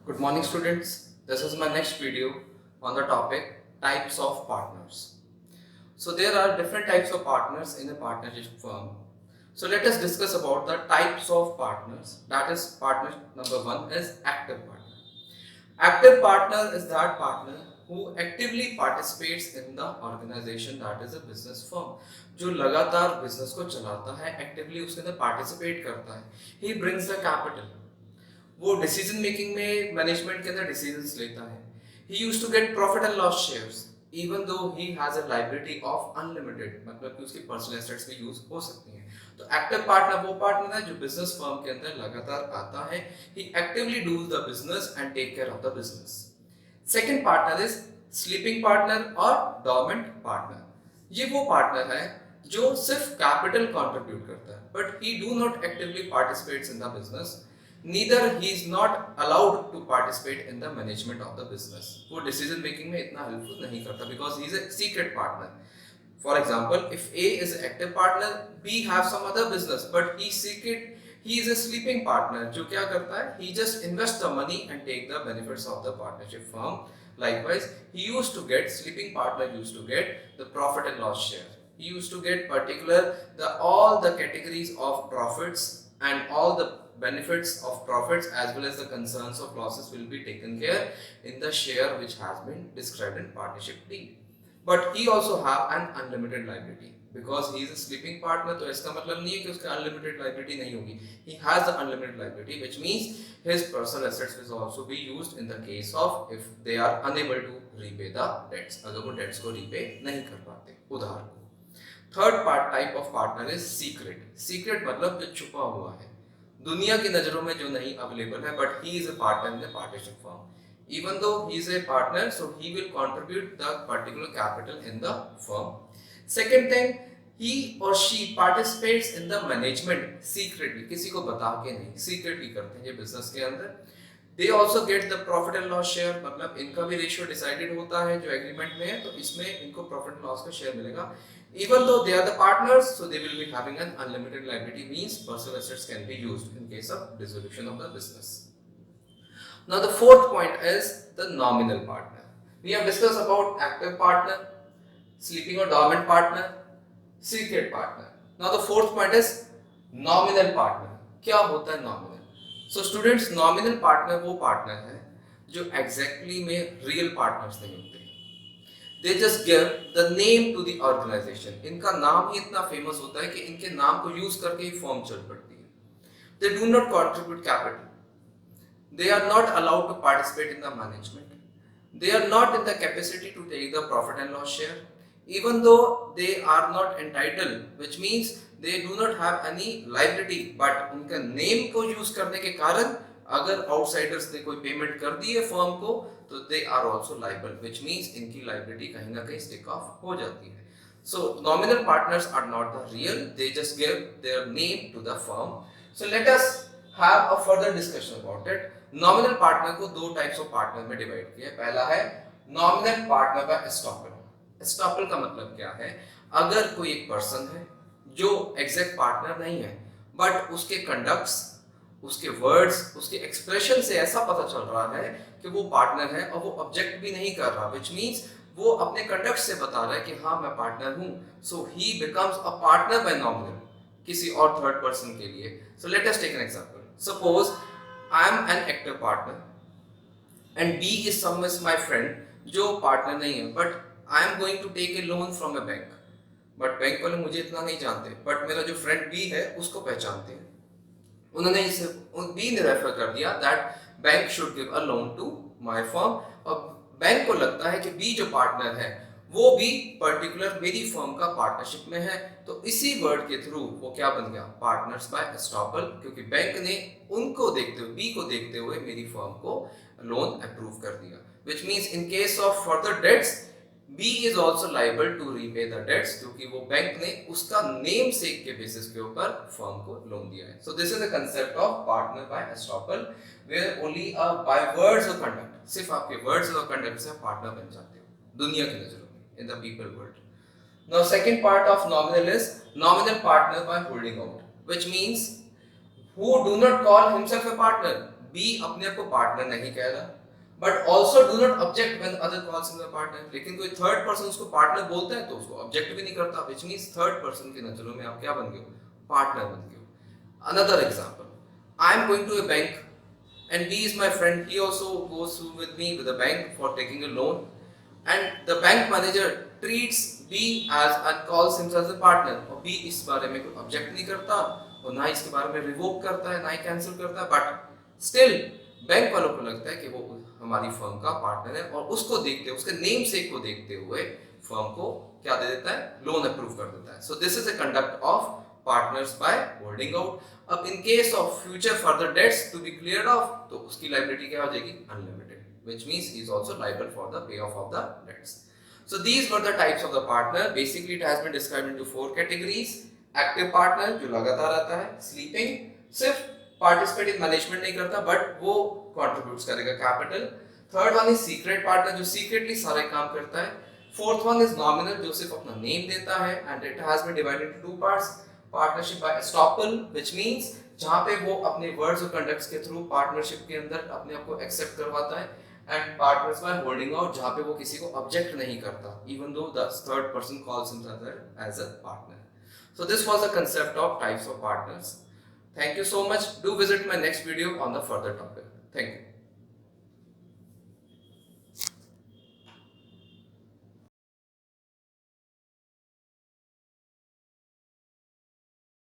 Good morning, students. This is my next video on the topic types of partners. So there are different types of partners in a partnership firm. So let us discuss about the types of partners. That is, partner number one is active partner. Active partner is that partner who actively participates in the organization, that is a business firm. जो लगातार business को चलाता है, actively उसके अंदर participate करता है. He brings the capital. वो डिसीजन मेकिंग में मैनेजमेंट के अंदर डिसीजंस लेता है. He used to get profit and loss shares even though he has a liability of unlimited, मतलब कि उसकी पर्सनल एसेट्स भी यूज हो सकती हैं. तो एक्टिव पार्टनर वो पार्टनर है जो बिजनेस फर्म के अंदर लगातार आता है. He actively does the business and take care of the business. Second partner is sleeping partner और डोरमेंट पार्टनर. ये वो पार्टनर है जो सिर्फ कैपिटल कंट्रीब्यूट करता है, but he do not actively participates in the business. Neither he is not allowed to participate in the management of the business. वो decision making में इतना helpful नहीं करता because he is a secret partner. For example, if A is an active partner, B have some other business, but he secret, he is a sleeping partner. जो क्या करता है? He just invest the money and take the benefits of the partnership firm. Likewise, he used to get, sleeping partner used to get the profit and loss share. He used to get particular all the categories of profits and all the benefits of profits as well as the concerns of losses will be taken care in the share which has been described in partnership deed. But he also have an unlimited liability because he is a sleeping partner. तो इसका मतलब नहीं है कि उसका unlimited liability नहीं होगी. He has the unlimited liability, which means his personal assets will also be used in the case of if they are unable to repay the debts. अगर वो debts को repay नहीं कर पाते उधार को. Third type of partner is secret. Secret मतलब जो छुपा हुआ है, दुनिया की नजरों में जो नहीं अवेलेबल है, but he is a partner in the partnership firm. Even though he is a partner, so he will contribute the particular capital in the firm. Second thing, he or she participates in the management secretly. किसी को बता के नहीं, secretly करते हैं ये business के अंदर. They also get the profit and loss share, मतलब इनका भी रेशियो डिसाइडेड होता है जो एग्रीमेंट में है, तो इसमें इनको प्रॉफिट एंड लॉस का शेयर मिलेगा. Even though they are the partners, so they will be having an unlimited liability, means personal assets can be used in case of dissolution of the business. Now the fourth point is the nominal partner. We have discussed about active partner, sleeping or dormant partner, secret partner. Now the fourth point is nominal partner. क्या होता है nominal? So students, nominal partner वो partner है जो exactly में real partners नहीं होते. They just give the name to the organization. इनका नाम ही इतना फेमस होता है कि इनके नाम को यूज करके ही फॉर्म चल पड़ती है. They do not contribute capital. They are not allowed to participate in the management. They are not in the capacity to take the profit and loss share. Even though they are not entitled, which means they do not have any liability, but उनका name को use करने के कारण अगर outsiders ने कोई payment कर दी है फर्म को, तो they are also liable, which means इनकी लाइबिलिटी कहीं ना कहीं स्टिक ऑफ हो जाती है. So nominal partners are not the real, they just give their name to the firm. So let us have a further discussion about it. Nominal partner को दो types of partner में divide किया है. पहला है nominal partner by estoppel. Estoppel का मतलब क्या है? अगर कोई एक पर्सन है जो एग्जैक्ट पार्टनर नहीं है, बट उसके कंडक्ट्स, उसके वर्ड्स, उसके एक्सप्रेशन से ऐसा पता चल रहा है कि वो पार्टनर है और वो ऑब्जेक्ट भी नहीं कर रहा, विच मीन्स वो अपने कंडक्ट से बता रहा है कि हाँ मैं पार्टनर हूँ. So he becomes a partner by nominal किसी और थर्ड पर्सन के लिए. So let us take an example. Suppose I am an active partner and B is some is my friend जो पार्टनर नहीं है, but I am going to take a loan from a bank. But bank वाले मुझे इतना नहीं जानते, but मेरा जो फ्रेंड बी है उसको पहचानते हैं. उन्होंने इसे बी ने रेफर कर दिया that bank should give a loan to my firm. और बैंक को लगता है कि बी जो पार्टनर है वो भी पर्टिकुलर मेरी फर्म का पार्टनरशिप में है, तो इसी वर्ड के थ्रू वो क्या बन गया? पार्टनर्स बाय एस्टॉपल, क्योंकि बैंक ने उनको देखते हुए, बी को देखते हुए मेरी फर्म को लोन अप्रूव कर दिया. Which means in case of further debts B is also liable to repay the debts, क्योंकि वो बैंक ने उसका नेम सेक के बेसिस के ऊपर फर्म को लोन दिया है. So this is the concept of partner by estoppel, where only by words or conduct, सिर्फ आपके words और conduct से पार्टनर बन जाते हो दुनिया की नजरों में, in the people world. Now second part of nominal is nominal partner by holding out, which means who do not call himself a partner B अपने आप को पार्टनर नहीं कह रहा, but also do not object when other calls him partner. लेकिन कोई third person उसको partner बोलता है तो उसको ऑब्जेक्ट भी नहीं करता, विच मींस थर्ड पर्सन की नजरों में आप क्या बन गए हो, पार्टनर बन गए हो। Another example, I am going to a bank and B is my friend. He also goes with me with the bank for taking a loan, and the bank manager treats B as and calls himself as a partner. और B इस बारे में कोई object नहीं करता और ना इसके बारे में रिवोक करता है, ना ही कैंसिल करता है, बट स्टिल बैंक वालों को लगता है कि वो हमारी फर्म का पार्टनर है, और उसको देखते हुए, उसके नेम सेक को देखते हुए फर्म को क्या दे देता है, लोन अप्रूव कर देता है। So this is a conduct of partners by holding out. अब in case of future further debts to be cleared off, तो उसकी लायबिलिटी क्या हो जाएगी, unlimited, which means he is also liable for the pay of the debts. So these were the types of the partner. Basically it has been described into 4 categories. Active partner जो लगातार रहता है, sleeping सिर्फ participate in management नहीं करता but वो contributes करेगा capital. Third one is secret partner जो secretly सारे काम करता है. Fourth one is nominal जो सिर्फ अपना name देता है, and it has been divided into 2 parts. Partnership by estoppel which means जहाँ पे वो अपने words और conducts के through partnership के अंदर अपने आप को accept करवाता है, and partners by holding out जहाँ पे वो किसी को object नहीं करता even though the third person calls himself as a partner. So this was the concept of types of partners. Thank you so much. Do visit my next video on the further topic. Thank you.